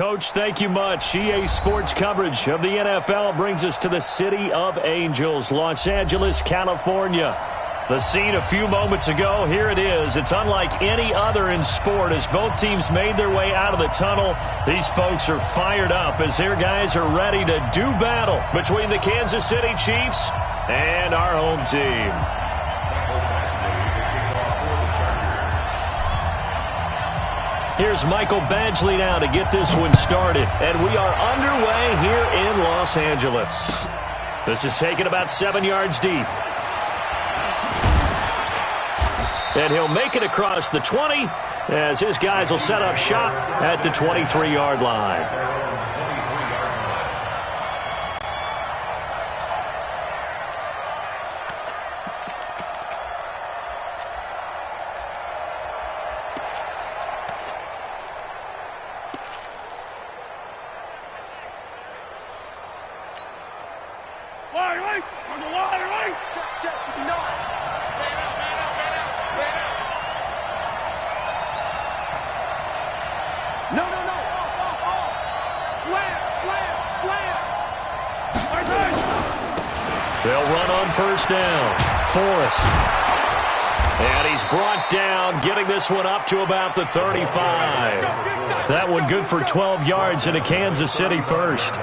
Coach, thank you much. EA Sports coverage of the NFL brings us to the City of Angels, Los Angeles, California. The scene a few moments ago, here it is. It's unlike any other in sport as both teams made their way out of the tunnel. These folks are fired up as their guys are ready to do battle between the Kansas City Chiefs and our home team. Here's Michael Badgley now to get this one started. And we are underway here in Los Angeles. This is taken about 7 yards deep. And he'll make it across the 20 as his guys will set up shop at the 23-yard line. They'll run on first down. Forrest. And he's brought down, getting this one up to about the 35. That one good for 12 yards into Kansas City first.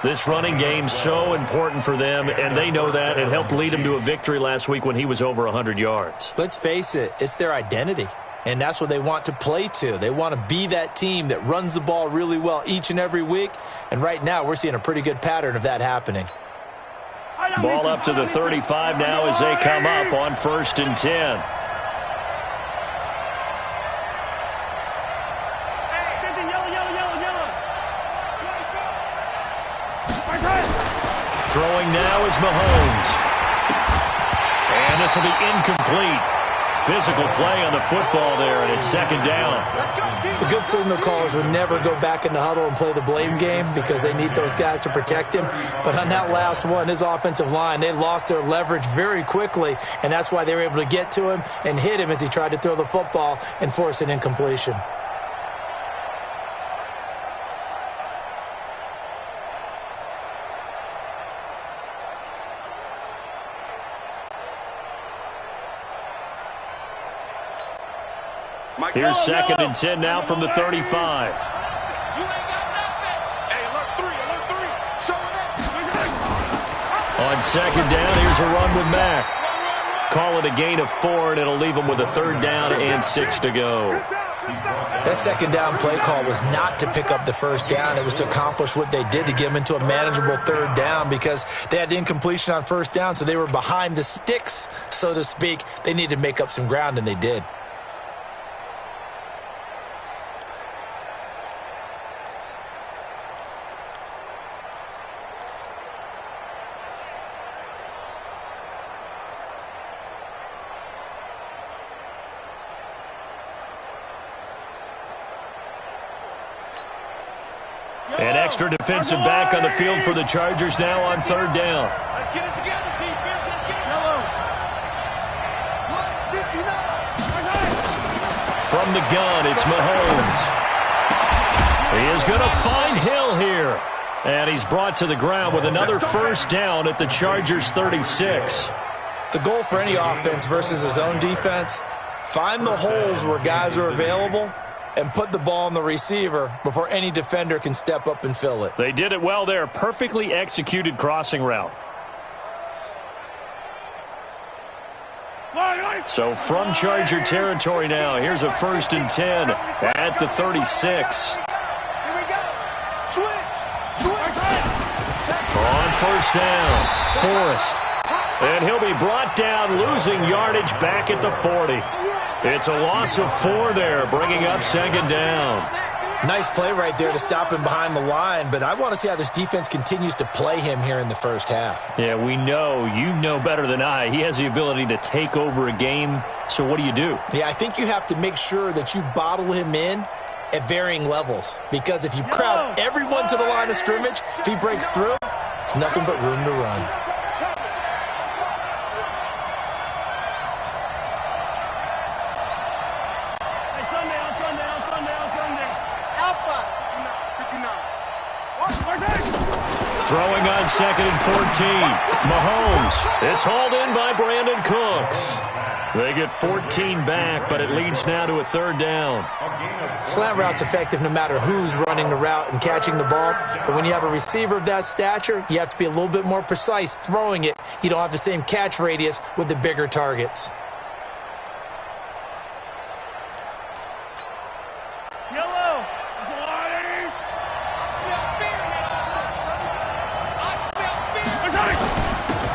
This running game so important for them, and they know that. It helped lead them to a victory last week when he was over 100 yards. Let's face it, it's their identity. And that's what they want to play to. They want to be that team that runs the ball really well each and every week. And right now, we're seeing a pretty good pattern of that happening. Ball up to the 35 now as they come up on 1st and 10. Throwing now is Mahomes. And this will be incomplete. Physical play on the football there, and it's 2nd down. The good signal callers would never go back in the huddle and play the blame game because they need those guys to protect him. But on that last one, his offensive line, they lost their leverage very quickly, and that's why they were able to get to him and hit him as he tried to throw the football and force an incompletion. Here's 2nd and 10 now from the 35. On 2nd down, here's a run with Mack. Call it a gain of 4, and it'll leave them with a 3rd down and 6 to go. That 2nd down play call was not to pick up the 1st down. It was to accomplish what they did to get them into a manageable 3rd down because they had incompletion on 1st down, so they were behind the sticks, so to speak. They needed to make up some ground, and they did. An extra defensive back on the field for the Chargers now on 3rd down. Let's get it together, defense. Let's get it. From the gun, it's Mahomes. He is going to find Hill here. And he's brought to the ground with another 1st down at the Chargers' 36. The goal for any offense versus his own defense, find the holes where guys are available and put the ball on the receiver before any defender can step up and fill it. They did it well there. Perfectly executed crossing route. So from Charger territory now, here's a 1st and 10 at the 36. Here we go. Switch. On 1st down, Forrest. And he'll be brought down, losing yardage back at the 40. It's a loss of 4 there, bringing up 2nd down. Nice play right there to stop him behind the line, but I want to see how this defense continues to play him here in the 1st half. Yeah, we know. You know better than I. He has the ability to take over a game, so what do you do? Yeah, I think you have to make sure that you bottle him in at varying levels, because if you crowd everyone to the line of scrimmage, if he breaks through, there's nothing but room to run. Throwing on 2nd and 14. Mahomes. It's hauled in by Brandon Cooks. They get 14 back, but it leads now to a 3rd down. Slant route's effective no matter who's running the route and catching the ball. But when you have a receiver of that stature, you have to be a little bit more precise throwing it. You don't have the same catch radius with the bigger targets. Yellow.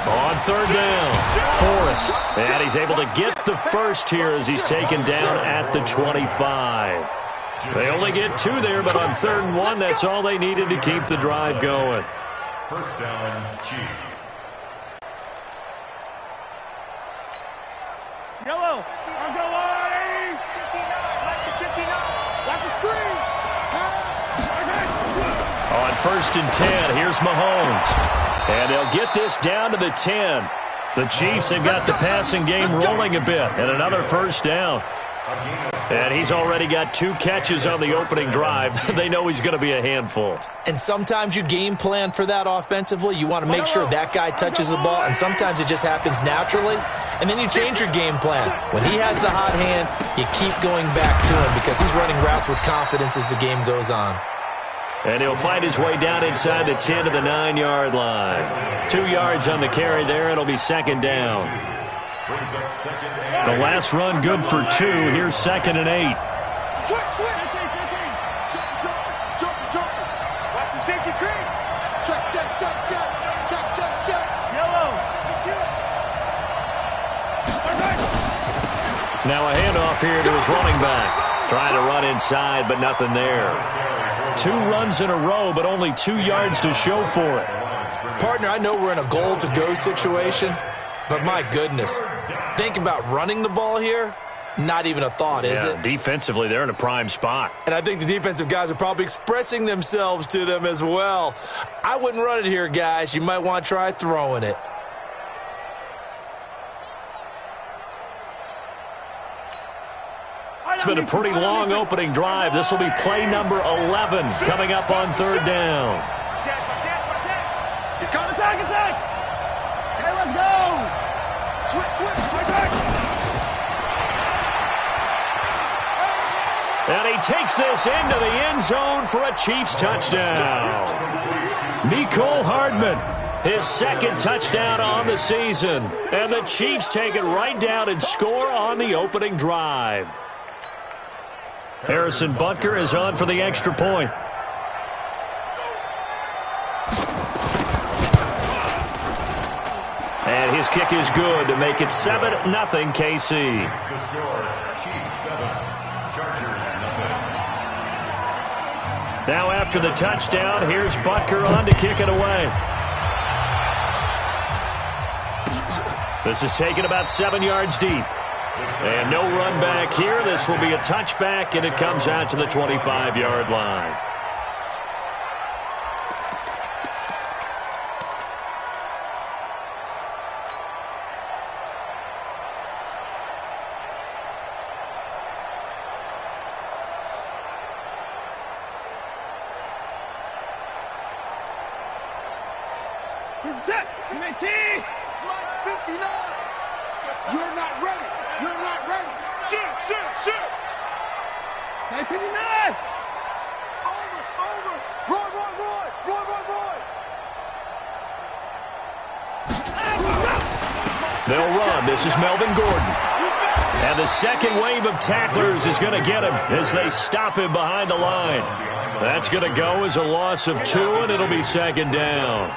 On 3rd down, Forrest. And he's able to get the first here as he's taken down at the 25. They only get 2 there, but on 3rd and 1, that's all they needed to keep the drive going. 1st down, Chiefs. Yellow. On the line. 59. Watch the screen. On 1st and 10, here's Mahomes. And they'll get this down to the 10. The Chiefs have got the passing game rolling a bit, and another 1st down. And he's already got 2 catches on the opening drive. They know he's going to be a handful. And sometimes you game plan for that offensively. You want to make sure that guy touches the ball, and sometimes it just happens naturally. And then you change your game plan. When he has the hot hand, you keep going back to him because he's running routes with confidence as the game goes on. And he'll find his way down inside the 10 to the 9-yard line. 2 yards on the carry there. It'll be 2nd down. The last run good for 2. Here's 2nd and 8. Switch. Jump. Watch the safety creep. Check. Yellow. Now a handoff here to his running back. Trying to run inside, but nothing there. 2 runs in a row, but only 2 yards to show for it. Partner, I know we're in a goal-to-go situation, but my goodness, think about running the ball here. Not even a thought, is it? Defensively, they're in a prime spot. And I think the defensive guys are probably expressing themselves to them as well. I wouldn't run it here, guys. You might want to try throwing it. It's been a pretty long opening drive. This will be play number 11 coming up on 3rd down. He's coming. Attack. Hey, let's go. Switch. And he takes this into the end zone for a Chiefs touchdown. Mecole Hardman, his 2nd touchdown on the season. And the Chiefs take it right down and score on the opening drive. Harrison Butker is on for the extra point. And his kick is good to make it 7-0 KC. Now after the touchdown, here's Butker on to kick it away. This is taken about 7 yards deep. And no run back here. This will be a touchback, and it comes out to the 25-yard line. He's set. MT. Line 59. You're not ready. Shoot. Line 59. Over. Roy. They'll run. This is Melvin Gordon. And the second wave of tacklers is going to get him as they stop him behind the line. That's going to go as a loss of 2, and it'll be 2nd down.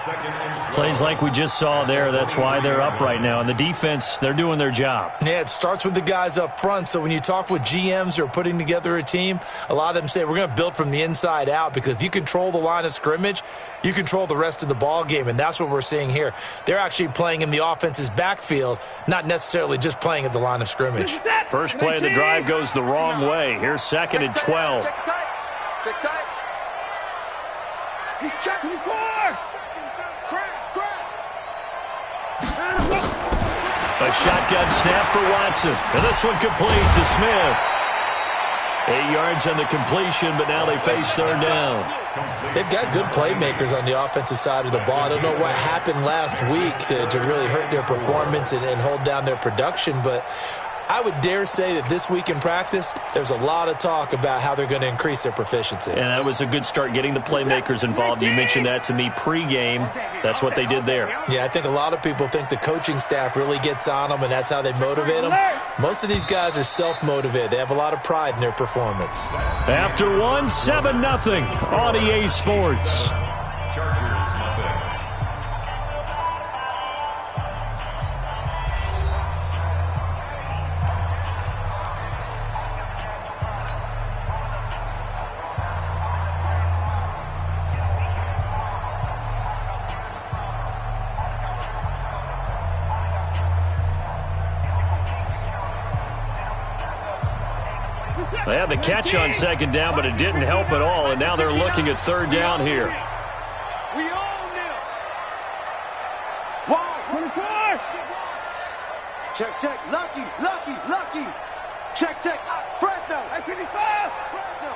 Plays like we just saw there. That's why they're up right now. And the defense, they're doing their job. Yeah, it starts with the guys up front. So when you talk with GMs who are putting together a team, a lot of them say we're going to build from the inside out, because if you control the line of scrimmage, you control the rest of the ball game, and that's what we're seeing here. They're actually playing in the offense's backfield, not necessarily just playing at the line of scrimmage. First play of the drive goes the wrong way. Here's 2nd and 12. Check tight. He's checking for. Crash. A shotgun snap for Watson. And this one complete to Smith. 8 yards on the completion, but now they face third down. They've got good playmakers on the offensive side of the ball. I don't know what happened last week to really hurt their performance and hold down their production, but I would dare say that this week in practice, there's a lot of talk about how they're going to increase their proficiency. And that was a good start, getting the playmakers involved. You mentioned that to me pregame. That's what they did there. Yeah, I think a lot of people think the coaching staff really gets on them, and that's how they motivate them. Most of these guys are self-motivated. They have a lot of pride in their performance. After one, 7-0 on EA Sports. They had the catch on second down, but it didn't help at all, and now they're looking at third down here. We own them. Wow, 24. Check. Lucky. Check. Fresno. At 55. Fresno.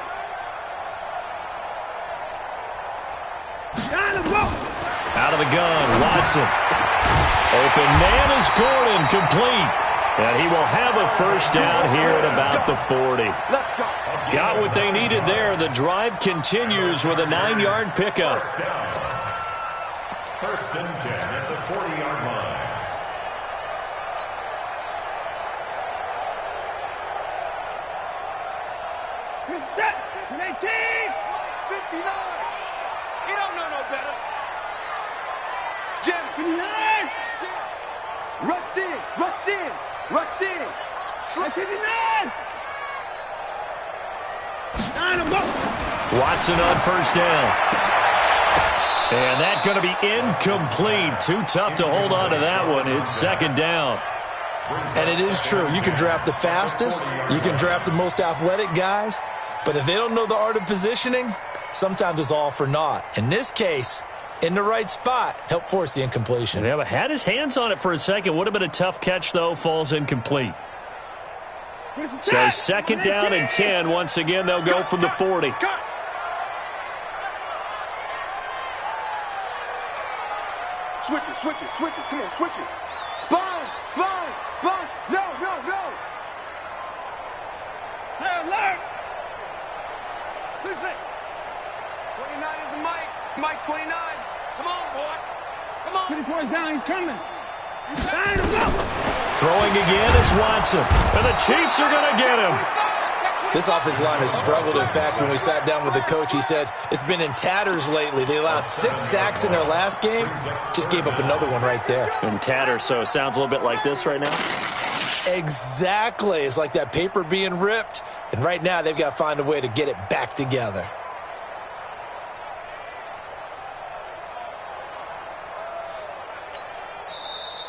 Out of the gun, Watson. Open man is Gordon, complete. And he will have a first down here at about the 40. Let's go. Got what they needed there. The drive continues with a 9-yard pickup. First and 10 at the 40-yard line. He's set. 18. 59. He don't know no better. Jim. 59. Rush in. 59. Watson on first down. And that's going to be incomplete. Too tough to hold on to that one. It's second down. And it is true. You can draft the fastest. You can draft the most athletic guys. But if they don't know the art of positioning, sometimes it's all for naught. In this case, in the right spot, help force the incompletion. Yeah, but had his hands on it for a second. Would have been a tough catch, though. Falls incomplete. So second down and 10. Once again, they'll go from the 40. Switch it. Come on, switch it. Sponge. No. Hey, alert. 26. 29 is the Mike 29. Come on, boy. Come on. 24 is down. He's coming. Throwing again is Watson. And the Chiefs are going to get him. This offensive line has struggled. In fact, when we sat down with the coach, he said it's been in tatters lately. They allowed 6 sacks in their last game. Just gave up another one right there. In tatters, so it sounds a little bit like this right now. Exactly. It's like that paper being ripped. And right now, they've got to find a way to get it back together.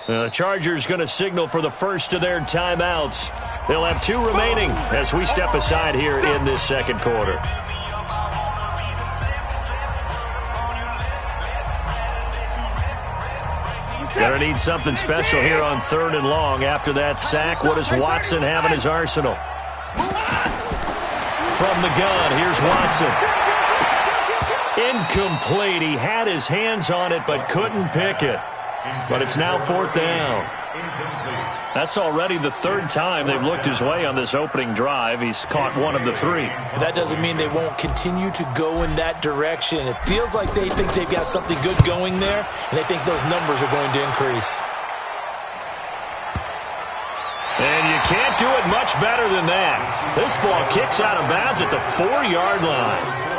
The Chargers going to signal for the first of their timeouts. They'll have 2 remaining as we step aside here in this second quarter. Going to need something special here on 3rd and long. After that sack, what does Watson have in his arsenal? From the gun, here's Watson. Incomplete. He had his hands on it but couldn't pick it. But it's now 4th down. That's already the 3rd time they've looked his way on this opening drive. He's caught 1 of the 3. That doesn't mean they won't continue to go in that direction. It feels like they think they've got something good going there, and they think those numbers are going to increase. And you can't do it much better than that. This ball kicks out of bounds at the 4-yard line.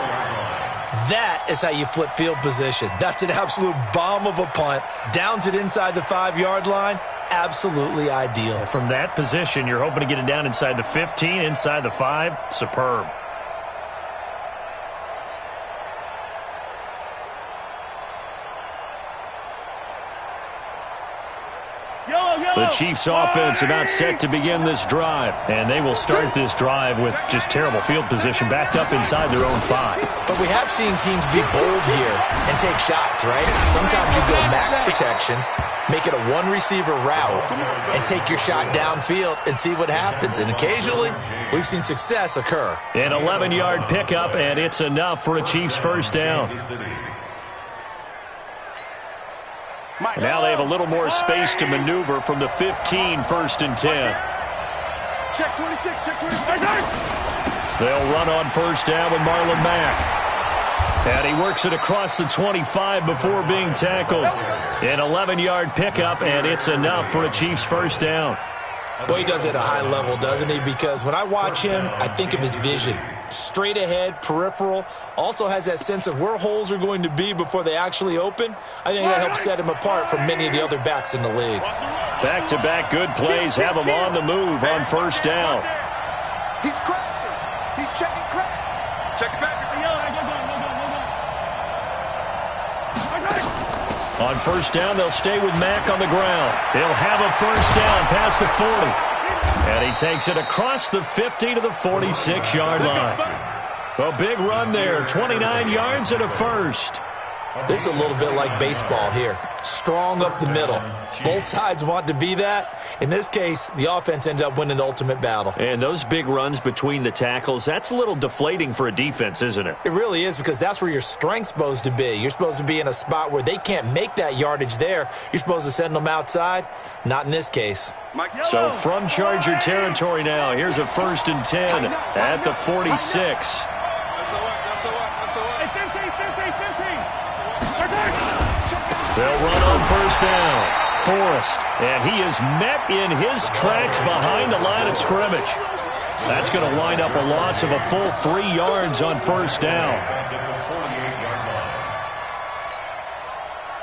That is how you flip field position. That's an absolute bomb of a punt. Downs it inside the 5-yard line. Absolutely ideal. From that position, you're hoping to get it down inside the 15, inside the 5. Superb. The Chiefs offense about set to begin this drive. And they will start this drive with just terrible field position backed up inside their own 5. But we have seen teams be bold here and take shots, right? Sometimes you go max protection, Make it a one-receiver route and take your shot downfield and see what happens. And occasionally, we've seen success occur. An 11-yard pickup, and it's enough for a Chiefs first down. Now they have a little more space to maneuver from the 15, 1st and 10. Check 26, check 26. They'll run on first down with Marlon Mack. And he works it across the 25 before being tackled. An 11-yard pickup, and it's enough for a Chiefs first down. Boy, he does it at a high level, doesn't he? Because when I watch him, I think of his vision. Straight ahead, peripheral, also has that sense of where holes are going to be before they actually open. I think that helps set him apart from many of the other backs in the league. Back-to-back good plays have him on the move on first down. He's crashing. He's checking crash. Check it back. On first down, they'll stay with Mack on the ground. He'll have a first down past the 40. And he takes it across the 50 to the 46-yard line. A big run there, 29 yards and a first. This is a little bit like baseball here. Strong up the middle. Both sides want to be that. In this case, the offense ended up winning the ultimate battle. And those big runs between the tackles, that's a little deflating for a defense, isn't it? It really is, because that's where your strength's supposed to be. You're supposed to be in a spot where they can't make that yardage there. You're supposed to send them outside. Not in this case. So from Charger territory now, here's a 1st and 10 at the 46. They'll run on first down. Forrest, and he is met in his tracks behind the line of scrimmage. That's going to wind up a loss of a full 3 yards on first down.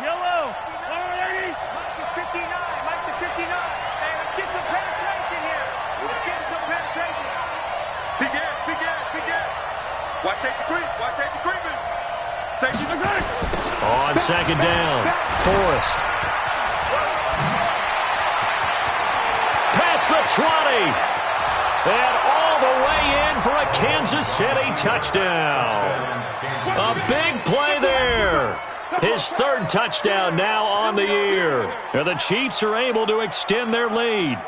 Yellow, 130. Mike is 59. Mike to 59. Hey, let's get some penetration here. We're getting some penetration. Big air, big air, big air. Watch safety creep. Watch safety creeping. Safety the creep. On second down, Forrest. Past the 20. And all the way in for a Kansas City touchdown. A big play there. His 3rd touchdown now on the year. And the Chiefs are able to extend their lead.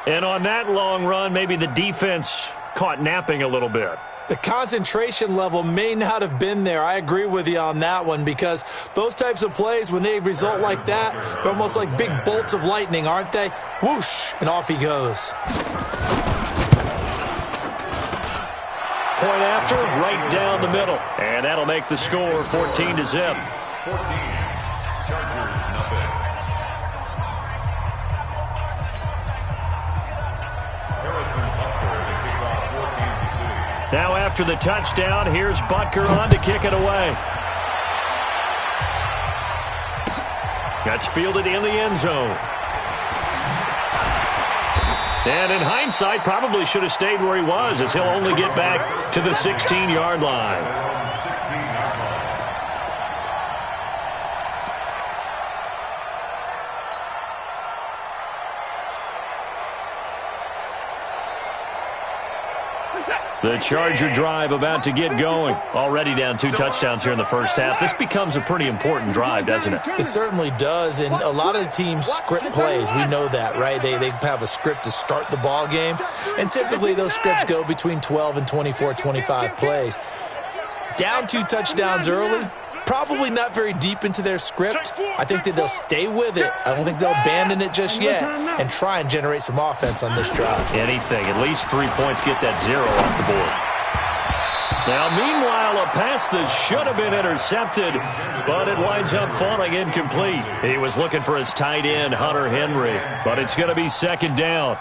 And on that long run, maybe the defense caught napping a little bit. The concentration level may not have been there. I agree with you on that one, because those types of plays, when they result like that, they're almost like big bolts of lightning, aren't they? Whoosh, and off he goes. Point after, right down the middle. And that'll make the score 14-0. 14. Chargers, nothing. Now after the touchdown, here's Butker on to kick it away. That's fielded in the end zone. And in hindsight, probably should have stayed where he was, as he'll only get back to the 16-yard line. The Charger drive about to get going. Already down 2 touchdowns here in the first half. This becomes a pretty important drive, doesn't it? It certainly does, and a lot of the teams script plays. We know that, right? They have a script to start the ball game, and typically those scripts go between 12 and 24, 25 plays. Down 2 touchdowns early, probably not very deep into their script. I think that they'll stay with it. I don't think they'll abandon it just yet and try and generate some offense on this drive. Anything. At least 3 points, get that 0 off the board. Now, meanwhile, a pass that should have been intercepted, but it winds up falling incomplete. He was looking for his tight end, Hunter Henry, but it's going to be second down.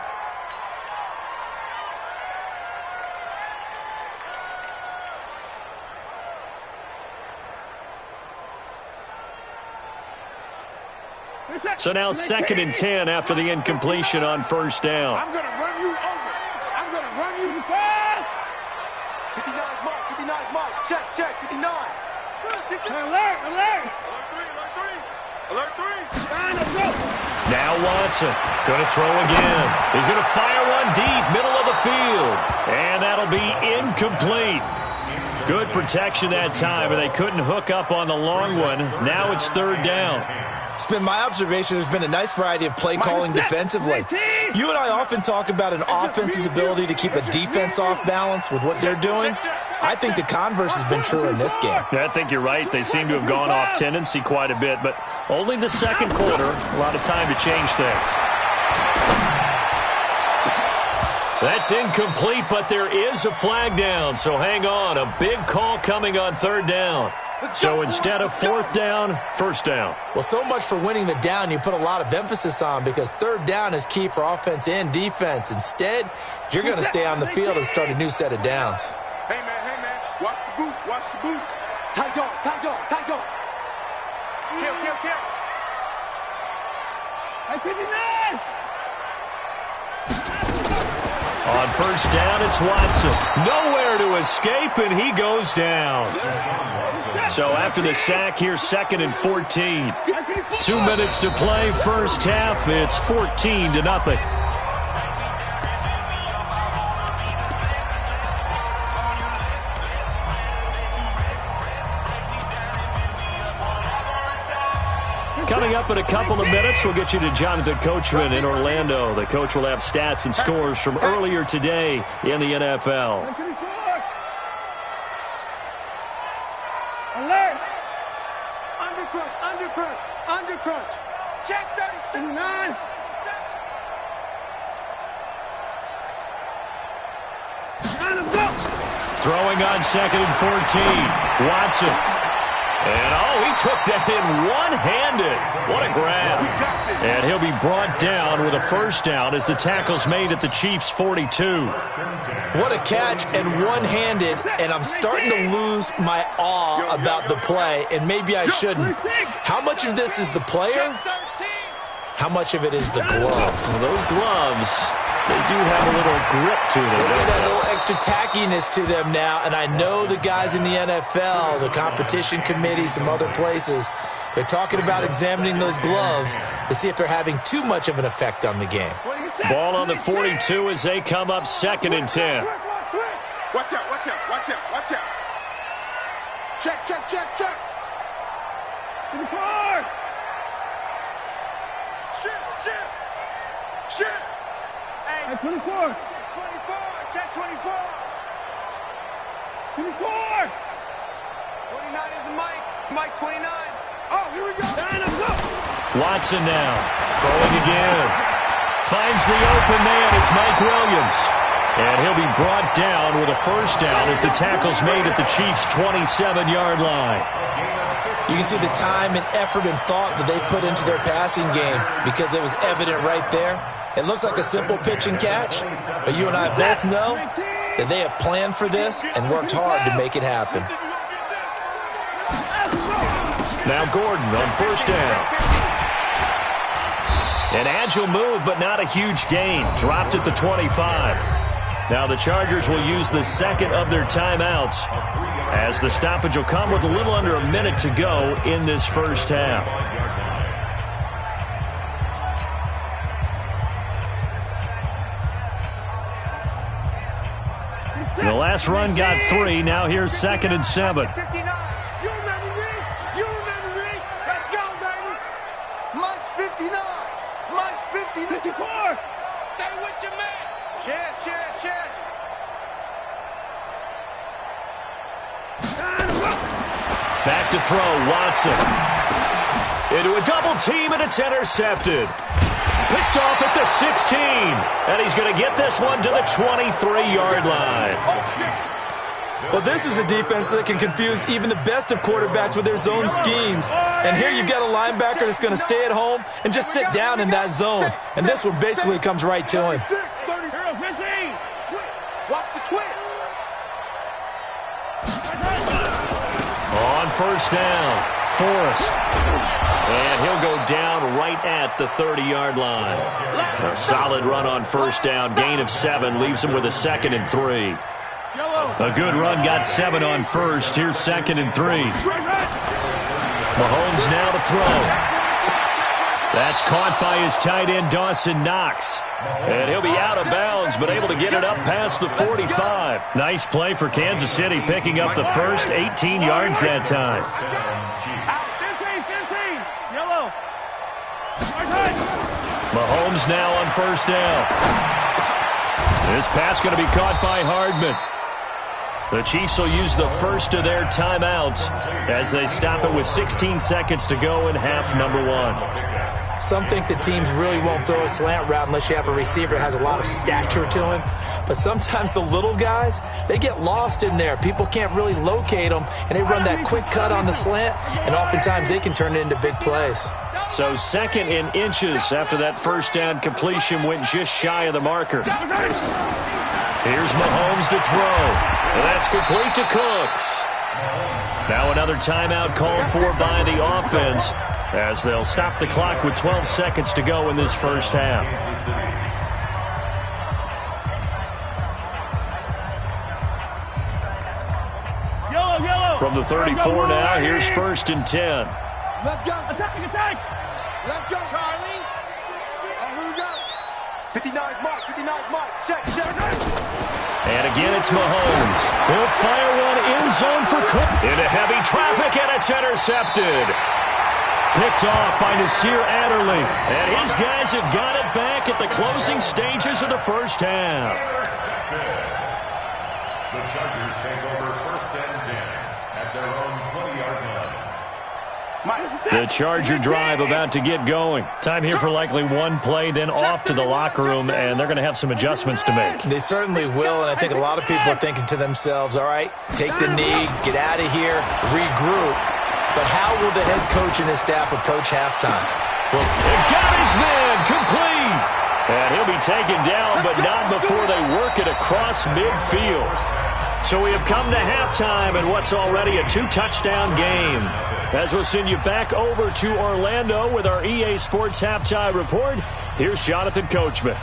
So now 2nd and 10 after the incompletion on first down. I'm going to run you over. I'm going to run you fast. 59 Mike, 59 Mike. Check, 59. Alert. Alert 3. Now Watson going to throw again. He's going to fire one deep, middle of the field. And that'll be incomplete. Good protection that time, but they couldn't hook up on the long one. Now it's third down. It's been my observation there's been a nice variety of play calling defensively. You and I often talk about an offense's ability to keep a defense off balance with what they're doing. I think the converse has been true in this game. I think you're right. They seem to have gone off tendency quite a bit, but only the second quarter. A lot of time to change things. That's incomplete, but there is a flag down, so hang on. A big call coming on third down. So instead of fourth down, first down. Well, so much for winning the down you put a lot of emphasis on, because third down is key for offense and defense. Instead, you're going to stay on the field and start a new set of downs. Hey, man, watch the boot, watch the boot. Tight dog, tight dog, tight dog. Kill. Hey, 59! On first down, it's Watson. Nowhere to escape, and he goes down. So after the sack, here's second and 14. 2 minutes to play, first half. It's 14-0. Coming up in a couple of minutes, we'll get you to Jonathan Coachman in Orlando. The coach will have stats and scores from earlier today in the NFL. Alert! Undercrunch. Check 39. Throwing on second and 14. Watson. And, he took that in one-handed. What a grab. And he'll be brought down with a first down as the tackle's made at the Chiefs' 42. What a catch, and one-handed, and I'm starting to lose my awe about the play, and maybe I shouldn't. How much of this is the player? How much of it is the glove? Well, those gloves, they do have a little grip to them. Look at that little extra tackiness to them now, and I know the guys in the NFL, the competition committee, some other places, they're talking about examining those gloves to see if they're having too much of an effect on the game. Ball on the 42 as they come up second and 10. Watch out. Check. In the car. Shit. Hey, 24. Check 24. 24. 29 is Mike 29. Oh, here we go. Watson now. Throwing again. Finds the open man. It's Mike Williams. And he'll be brought down with a first down as the tackle's made at the Chiefs' 27-yard line. You can see the time and effort and thought that they put into their passing game because it was evident right there. It looks like a simple pitch and catch, but you and I both know that they have planned for this and worked hard to make it happen. Now Gordon on first down. An agile move, but not a huge gain. Dropped at the 25. Now the Chargers will use the second of their timeouts, as the stoppage will come with a little under a minute to go in this first half. The last run got 3. Now here's second and 7. You remember me? Let's go, baby. Mike's 59. 54. Stay with your man. Chance. Back to throw, Watson. Into a double team, and it's intercepted. Picked off at the 16. And he's going to get this one to the 23-yard line. Well, this is a defense that can confuse even the best of quarterbacks with their zone schemes. And here you've got a linebacker that's going to stay at home and just sit down in that zone. And this one basically comes right to him. Watch the twist. On first down, Forrest. And he'll go down right at the 30-yard line. A solid run on first down. Gain of 7 leaves him with a second and 3. A good run got 7 on first. Here's second and 3. Mahomes now to throw. That's caught by his tight end, Dawson Knox. And he'll be out of bounds, but able to get it up past the 45. Nice play for Kansas City, picking up the first 18 yards that time. Mahomes now on first down. This pass going to be caught by Hardman. The Chiefs will use the first of their timeouts as they stop it with 16 seconds to go in half number 1. Some think the teams really won't throw a slant route unless you have a receiver that has a lot of stature to him. But sometimes the little guys, they get lost in there. People can't really locate them, and they run that quick cut on the slant, and oftentimes they can turn it into big plays. So second in inches after that first down completion went just shy of the marker. Here's Mahomes to throw. And that's complete to Cooks. Now another timeout called for by the offense as they'll stop the clock with 12 seconds to go in this first half. From the 34 now, here's first and 10. Let's go. Attack. Let's go, Charlie. Here we go. 59's Mark. Check. And again, it's Mahomes. He'll fire one in zone for Cook. Into heavy traffic, and it's intercepted. Picked off by Nasir Adderley. And his guys have got it back at the closing stages of the first half. The Chargers take over first and 10 at their own 20-yard line. The Charger drive about to get going. Time here for likely one play, then off to the locker room, and they're going to have some adjustments to make. They certainly will, and I think a lot of people are thinking to themselves, all right, take the knee, get out of here, regroup. But how will the head coach and his staff approach halftime? Well, they've got his man complete. And he'll be taken down, but not before they work it across midfield. So we have come to halftime in what's already a 2-touchdown game. As we'll send you back over to Orlando with our EA Sports Halftime Report, here's Jonathan Coachman.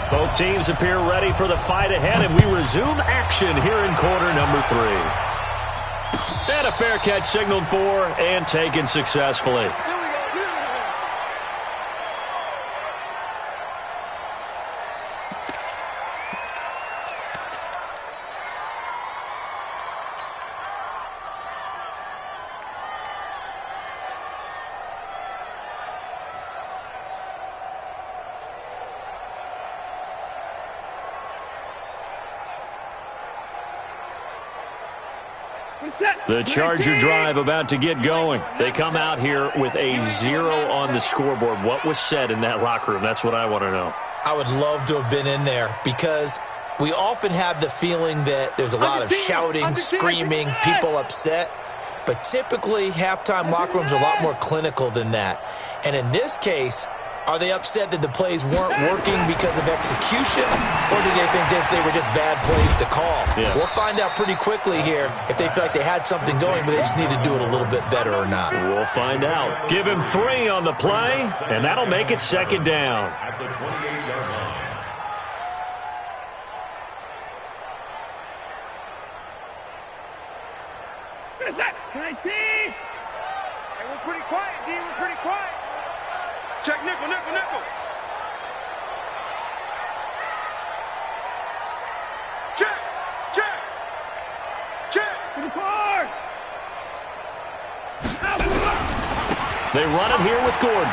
Both teams appear ready for the fight ahead, and we resume action here in quarter number 3. And a fair catch signaled for and taken successfully. The Charger drive about to get going. They come out here with a 0 on the scoreboard. What was said in that locker room? That's what I want to know. I would love to have been in there because we often have the feeling that there's a lot of shouting, screaming, people upset. But typically, halftime locker rooms are a lot more clinical than that. And in this case, are they upset that the plays weren't working because of execution, or do they think they were just bad plays to call? Yeah. We'll find out pretty quickly here if they feel like they had something going, but they just need to do it a little bit better or not. We'll find out. Give him 3 on the play, and that'll make it second down. At the 28-yard line. Hey, we're pretty quiet, D. We're pretty quiet. Check nickel. Check. To the car. They run it here with Gordon.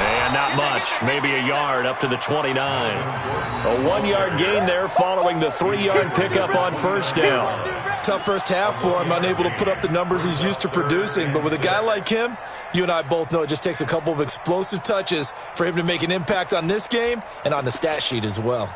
And not much, maybe a yard up to the 29. A 1-yard gain there following the 3-yard pickup on first down. Tough first half for him, unable to put up the numbers he's used to producing. But with a guy like him, you and I both know it just takes a couple of explosive touches for him to make an impact on this game and on the stat sheet as well.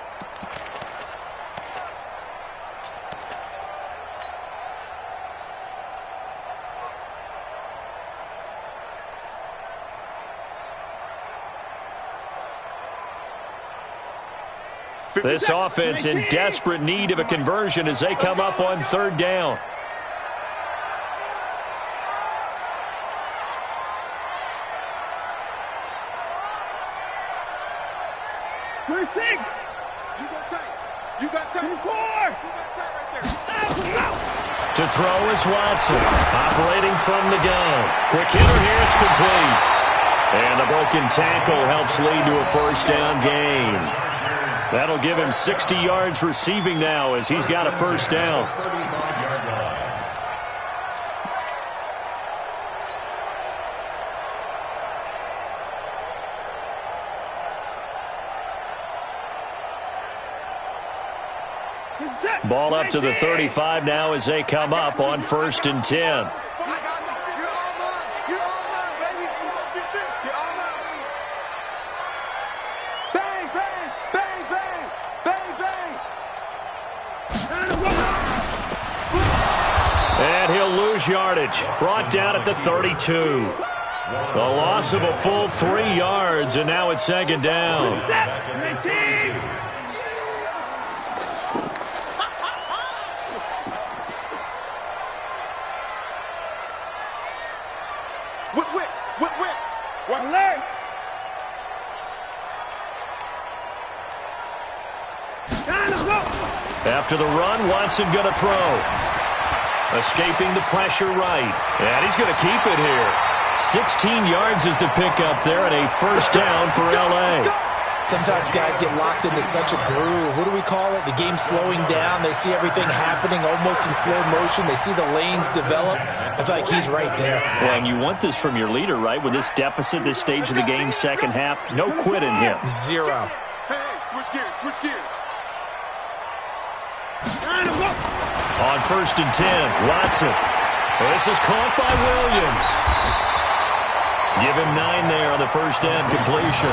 This offense in desperate need of a conversion as they come up on third down. 26. You got tight. You got tight. 24. You got tight right there. To throw is Watson, operating from the gun. Quick hitter here, it's complete. And the broken tackle helps lead to a first down gain. That'll give him 60 yards receiving now as he's got a first down. Ball up to the 35 now as they come up on 1st and 10. And he'll lose yardage. Brought down at the 32. The loss of a full 3 yards, and now it's 2nd down. After the run, Watson going to throw. Escaping the pressure right. And he's going to keep it here. 16 yards is the pickup there and a first down for L.A. Sometimes guys get locked into such a groove. What do we call it? The game slowing down. They see everything happening almost in slow motion. They see the lanes develop. I feel like he's right there. Well, and you want this from your leader, right? With this deficit, this stage of the game, second half, no quit in him. Zero. Hey, switch gears, switch gears. On 1st and 10, Watson. This is caught by Williams. Give him 9 there on the first down completion.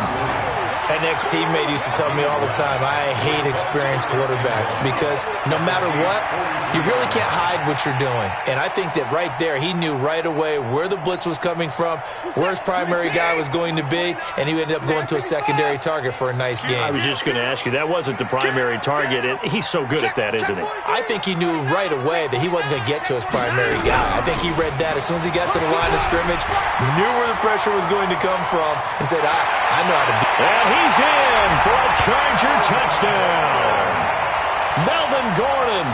An ex-teammate used to tell me all the time, I hate experienced quarterbacks because no matter what, you really can't hide what you're doing. And I think that right there, he knew right away where the blitz was coming from, where his primary guy was going to be, and he ended up going to a secondary target for a nice game. I was just going to ask you, that wasn't the primary target. He's so good at that, isn't he? I think he knew right away that he wasn't going to get to his primary guy. I think he read that as soon as he got to the line of scrimmage, knew where the pressure was going to come from, and said, I know how to do it. And he's in for a Charger touchdown. Melvin Gordon,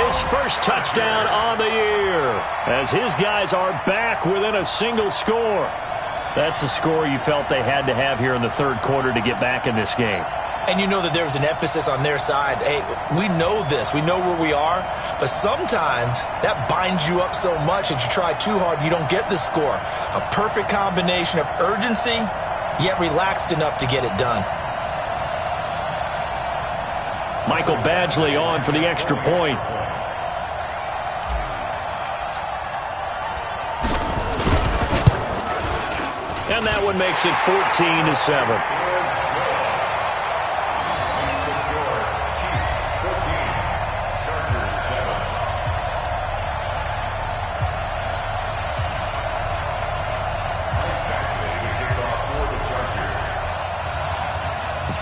his first touchdown on the year, as his guys are back within a single score. That's a score you felt they had to have here in the 3rd quarter to get back in this game. And you know that there was an emphasis on their side. Hey, we know this. We know where we are. But sometimes that binds you up so much that you try too hard, you don't get the score. A perfect combination of urgency, yet relaxed enough to get it done. Michael Badgley on for the extra point. And that one makes it 14-7.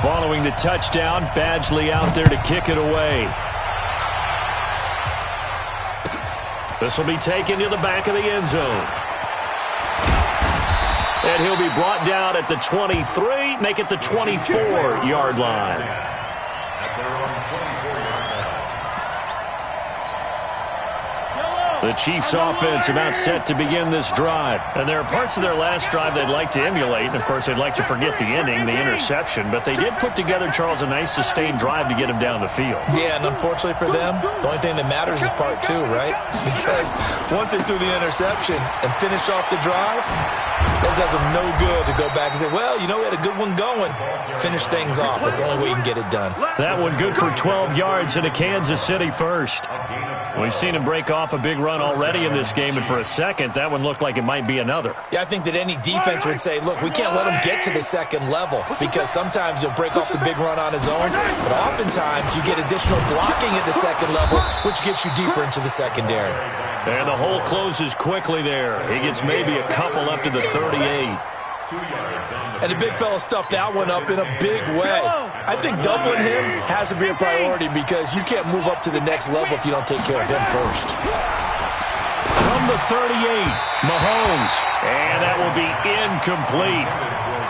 Following the touchdown, Badgley out there to kick it away. This will be taken to the back of the end zone. And he'll be brought down at the 23, make it the 24-yard line. The Chiefs' offense about set to begin this drive. And there are parts of their last drive they'd like to emulate. And, of course, they'd like to forget the ending, the interception. But they did put together, Charles, a nice sustained drive to get him down the field. Yeah, and unfortunately for them, the only thing that matters is part 2, right? Because once they threw the interception and finished off the drive, that does them no good to go back and say, well, you know, we had a good one going. Finish things off. That's the only way you can get it done. That one good for 12 yards into Kansas City first. We've seen him break off a big run already in this game, and for a second, that one looked like it might be another. Yeah, I think that any defense would say, look, we can't let him get to the second level because sometimes he'll break off the big run on his own, but oftentimes you get additional blocking at the second level, which gets you deeper into the secondary. And the hole closes quickly there. He gets maybe a couple up to the 38. And the big fella stuffed that one up in a big way. I think doubling him has to be a priority because you can't move up to the next level if you don't take care of him first. From the 38, Mahomes. And that will be incomplete.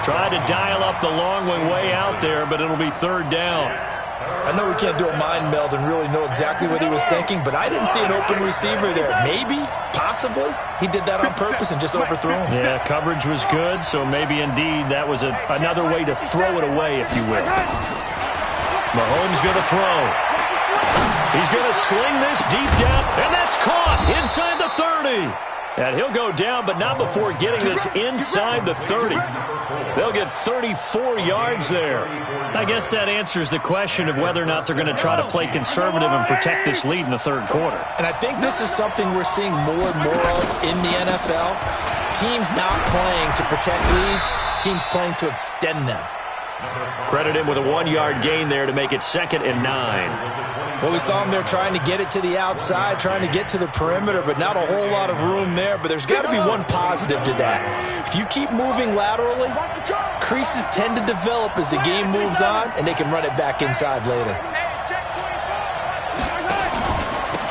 Tried to dial up the long way out there, but it'll be third down. I know we can't do a mind meld and really know exactly what he was thinking, but I didn't see an open receiver there. Maybe, possibly, he did that on purpose and just overthrew him. Yeah, coverage was good, so maybe indeed that was another way to throw it away, if you will. Mahomes going to throw. He's going to sling this deep down, and that's caught inside the 30. And he'll go down, but not before getting this inside the 30. They'll get 34 yards there. I guess that answers the question of whether or not they're going to try to play conservative and protect this lead in the third quarter. And I think this is something we're seeing more and more of in the NFL. Teams not playing to protect leads, teams playing to extend them. Credit him with a 1-yard gain there to make it 2nd and 9. Well, we saw him there trying to get it to the outside, trying to get to the perimeter, but not a whole lot of room there. But there's got to be one positive to that. If you keep moving laterally, creases tend to develop as the game moves on, and they can run it back inside later.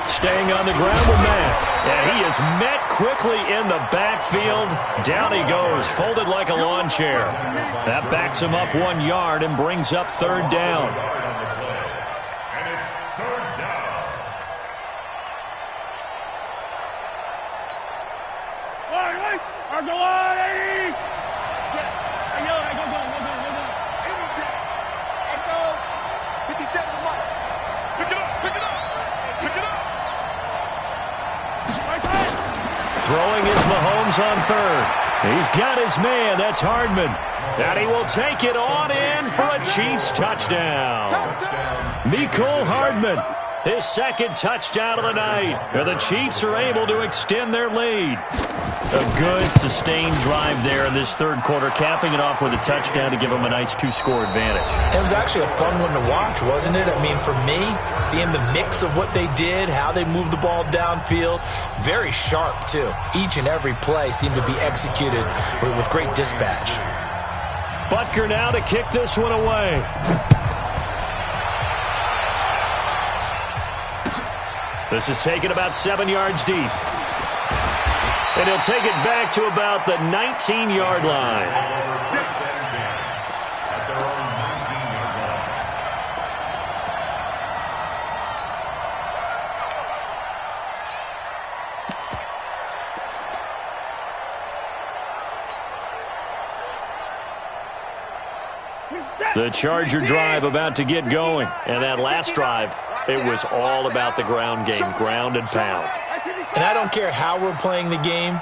Staying on the ground with Mack. And he is met quickly in the backfield. Down he goes, folded like a lawn chair. That backs him up 1 yard and brings up third down. And it's third down. Throwing is Mahomes on third. He's got his man. That's Hardman. And he will take it on in for a Chiefs touchdown. Mecole Hardman, his 2nd touchdown of the night. And the Chiefs are able to extend their lead. A good, sustained drive there in this third quarter, capping it off with a touchdown to give them a nice 2-score advantage. It was actually a fun one to watch, wasn't it? I mean, for me, seeing the mix of what they did, how they moved the ball downfield, very sharp, too. Each and every play seemed to be executed with great dispatch. Butker now to kick this one away. This is taken about 7 yards deep. And he'll take it back to about the 19-yard line. At their own 19-yard line. The Charger drive about to get going. And that last drive, it was all about the ground game, ground and pound. And I don't care how we're playing the game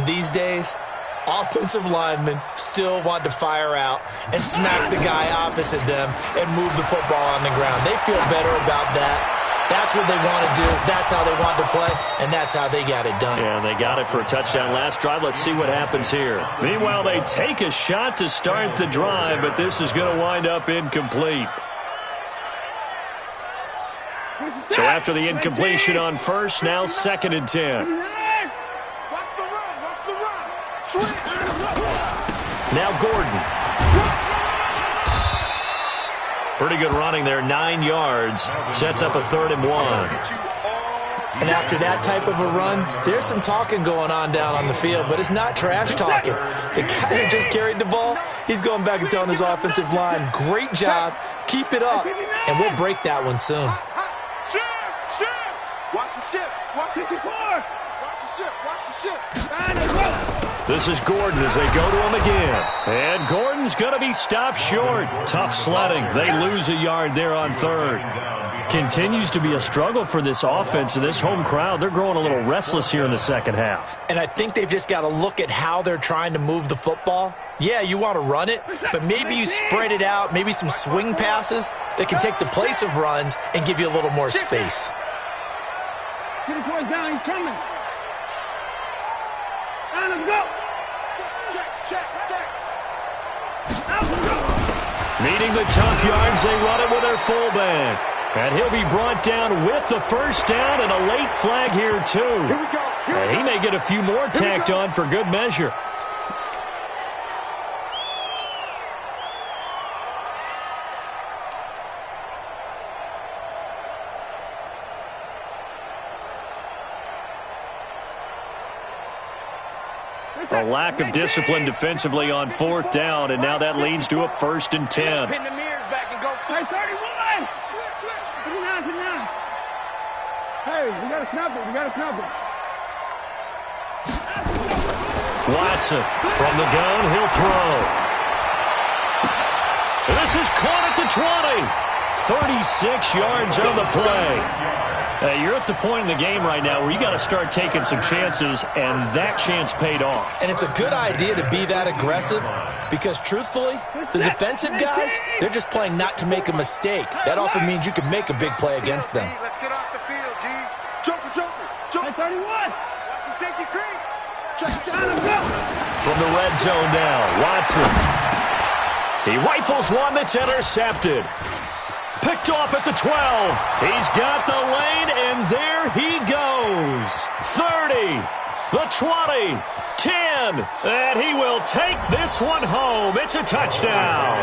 these days, offensive linemen still want to fire out and smack the guy opposite them and move the football on the ground. They feel better about that. That's what they want to do. That's how they want to play, and that's how they got it done. Yeah, they got it for a touchdown last drive. Let's see what happens here. Meanwhile, they take a shot to start the drive, but this is going to wind up incomplete. So after the incompletion on first, now 2nd and 10. Now Gordon. Pretty good running there, 9 yards. Sets up a 3rd and 1. And after that type of a run, there's some talking going on down on the field, but it's not trash talking. The guy who just carried the ball, he's going back and telling his offensive line, great job, keep it up, and we'll break that one soon. Watch the ship. Watch the ship. Watch the ship. Watch the ship. This is Gordon as they go to him again. And Gordon's going to be stopped short. Tough sledding. They lose a yard there on third. Continues to be a struggle for this offense and this home crowd. They're growing a little restless here in the second half. And I think they've just got to look at how they're trying to move the football. Yeah, you want to run it, but maybe you spread it out, maybe some swing passes that can take the place of runs and give you a little more space. Get the boy down, he's coming. Down and go. Check. Out and go. Needing the tough yards, they run it with their fullback. And he'll be brought down with the first down and a late flag here, too. Here we go. And he may get a few more tacked on for good measure. A lack of discipline defensively on 4th down, and now that leads to a 1st and 10. Pin the mirrors back and go. Hey, 31! Switch. 39. Hey, we got to snap it. Watson from the gun, he'll throw. This is caught at the 20. 36 yards on the play. You're at the point in the game right now where you got to start taking some chances, and that chance paid off. And it's a good idea to be that aggressive because, truthfully, the defensive guys, they're just playing not to make a mistake. That often means you can make a big play against them. Let's get off the field, D. Joker. Hey, 31! Watch the safety creep. From the red zone now, Watson. He rifles one that's intercepted. Picked off at the 12. He's got the lane, and there he goes. 30, the 20, 10, and he will take this one home. It's a touchdown.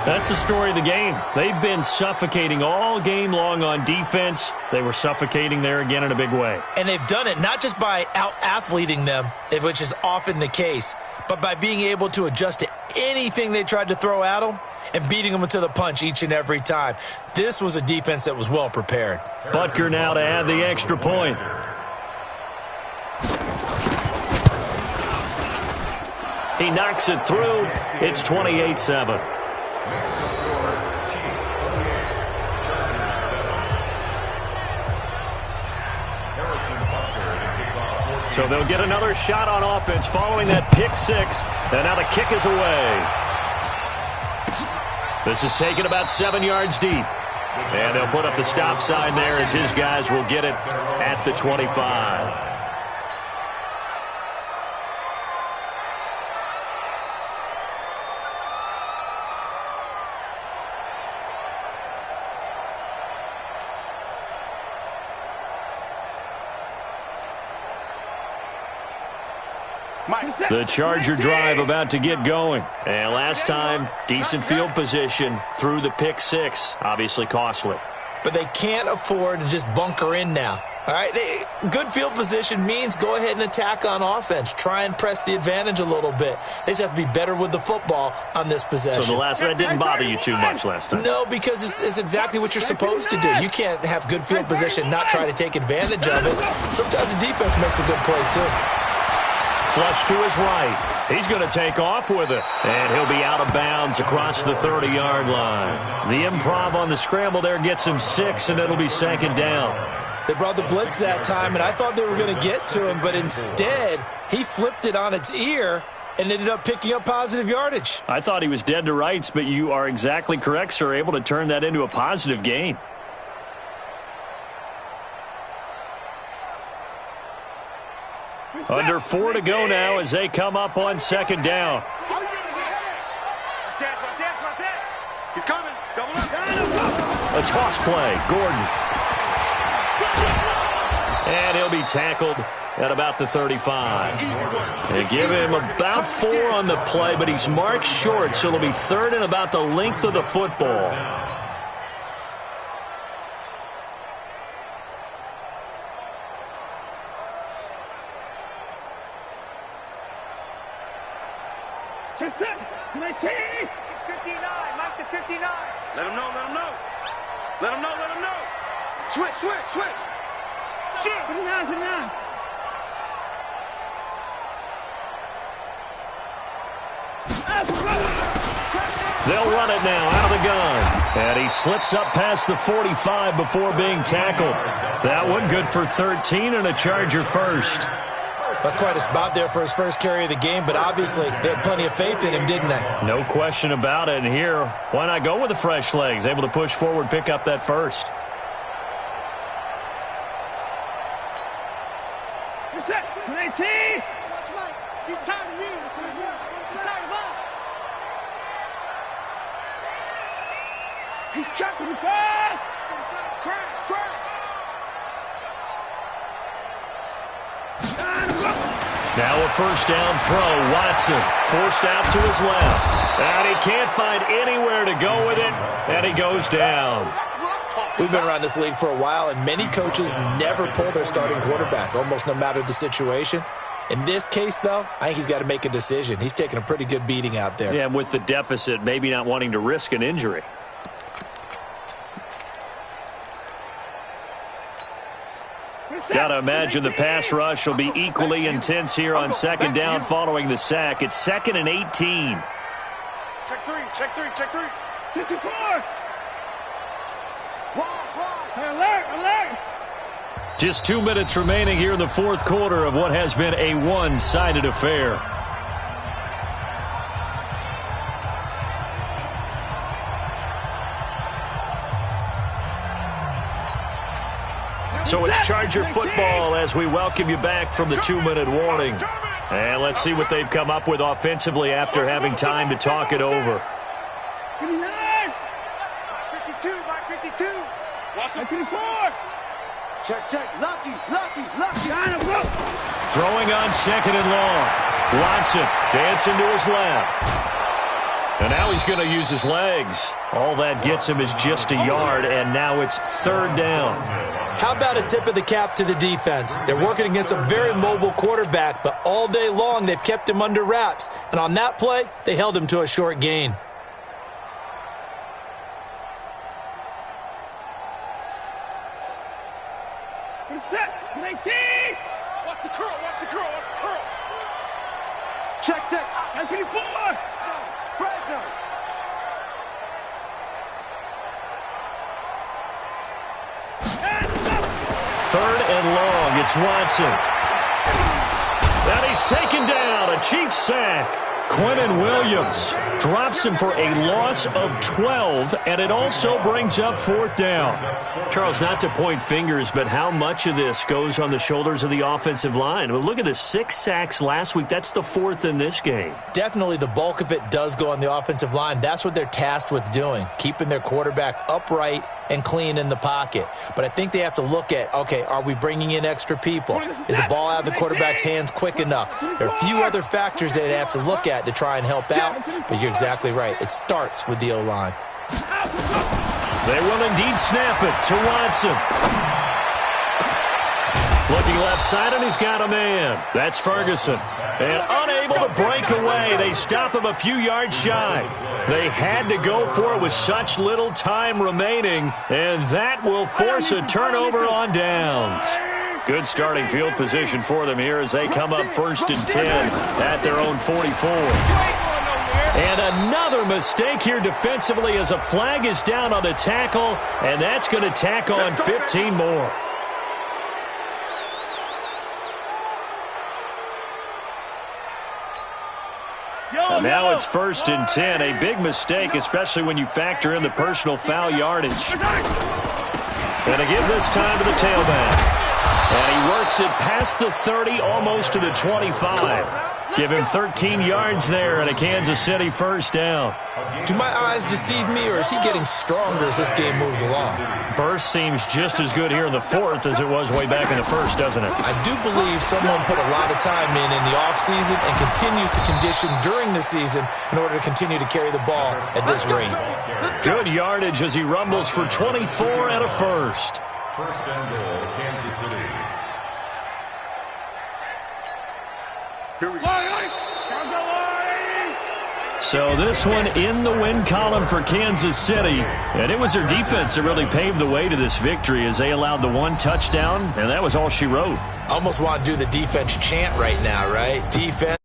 That's the story of the game. They've been suffocating all game long on defense. They were suffocating there again in a big way. And they've done it not just by out-athleting them, which is often the case, but by being able to adjust to anything they tried to throw at them and beating them to the punch each and every time. This was a defense that was well prepared. Butker now to add the extra point. He knocks it through. It's 28-7. So they'll get another shot on offense following that pick six. And now the kick is away. This is taken about 7 yards deep. And they'll put up the stop sign there as his guys will get it at the 25. The Charger drive about to get going. And last time, decent field position through the pick six. Obviously costly. But they can't afford to just bunker in now. All right, good field position means go ahead and attack on offense. Try and press the advantage a little bit. They just have to be better with the football on this possession. So that didn't bother you too much last time? No, because it's exactly what you're supposed to do. You can't have good field position, not try to take advantage of it. Sometimes the defense makes a good play, too. Flush to his right. He's going to take off with it. And he'll be out of bounds across the 30-yard line. The improv on the scramble there gets him 6, and it'll be 2nd down. They brought the blitz that time, and I thought they were going to get to him, but instead he flipped it on its ear and ended up picking up positive yardage. I thought he was dead to rights, but you are exactly correct, sir, able to turn that into a positive gain. Under 4 to go now as they come up on 2nd down. He's coming. Double up. A toss play. Gordon. And he'll be tackled at about the 35. They give him about 4 on the play, but he's marked short, so it'll be 3rd and about the length of the football. Just it. 19. He's 59. Mike to 59. Let him know. Let him know. Switch. Shoot. 59. They'll run it now out of the gun. And he slips up past the 45 before being tackled. That one good for 13 and a Charger first. That's quite a spot there for his first carry of the game, but obviously they had plenty of faith in him, didn't they? No question about it. And here, why not go with the fresh legs? Able to push forward, pick up that first. You're set. 19. Watch Mike. He's tired of you. He's tired of us. He's jumping. Crash. Now a first down throw. Watson forced out to his left. And he can't find anywhere to go with it. And he goes down. That's what I'm talking We've been around this league for a while, and many coaches never pull their starting quarterback, almost no matter the situation. In this case, though, I think he's got to make a decision. He's taking a pretty good beating out there. Yeah, and with the deficit, maybe not wanting to risk an injury. Got to imagine the pass rush will be equally intense here on second down following the sack. It's 2nd and 18. Check three, check three, check three. 54. Alert, alert. Just 2 minutes remaining here in the fourth quarter of what has been a one-sided affair. So it's Charger football as we welcome you back from the 2-minute warning. And let's see what they've come up with offensively after having time to talk it over. 59. 52, Mike 52. Watson. 54. Check, check. Lucky, lucky, lucky. Throwing on 2nd and long. Watson dancing to his left. And now he's going to use his legs. All that gets him is just a yard, and now it's 3rd down. How about a tip of the cap to the defense? They're working against a very mobile quarterback, but all day long they've kept him under wraps. And on that play, they held him to a short gain. Set. 19. Watch the curl, watch the curl, watch the curl. Check, check. 54. Fresno. Third and long. It's Watson. And he's taken down. A Chiefs sack. Quentin Williams drops him for a loss of 12, and it also brings up 4th down. Charles, not to point fingers, but how much of this goes on the shoulders of the offensive line? I mean, look at the 6 sacks last week. That's the 4th in this game. Definitely the bulk of it does go on the offensive line. That's what they're tasked with doing, keeping their quarterback upright and clean in the pocket. But I think they have to look at, okay, are we bringing in extra people? Is the ball out of the quarterback's hands quick enough? There are a few other factors that they have to look at to try and help out, but you're exactly right. It starts with the O-line. They will indeed snap it to Watson. Looking left side, and he's got a man. That's Ferguson. And unable to break away. They stop him a few yards shy. They had to go for it with such little time remaining, and that will force a turnover on downs. Good starting field position for them here as they come up 1st and 10 at their own 44. And another mistake here defensively as a flag is down on the tackle, and that's going to tack on 15 more. And now it's 1st and 10. A big mistake, especially when you factor in the personal foul yardage. And again this time to the tailback. And he works it past the 30, almost to the 25. Give him 13 yards there and a Kansas City 1st down. Do my eyes deceive me, or is he getting stronger as this game moves along? Burst seems just as good here in the 4th as it was way back in the 1st, doesn't it? I do believe someone put a lot of time in the offseason and continues to condition during the season in order to continue to carry the ball at this rate. Good yardage as he rumbles for 24 and a 1st. 1st and goal, Kansas City. So this one in the win column for Kansas City. And it was their defense that really paved the way to this victory as they allowed the 1 touchdown, and that was all she wrote. I almost want to do the defense chant right now, right? Defense.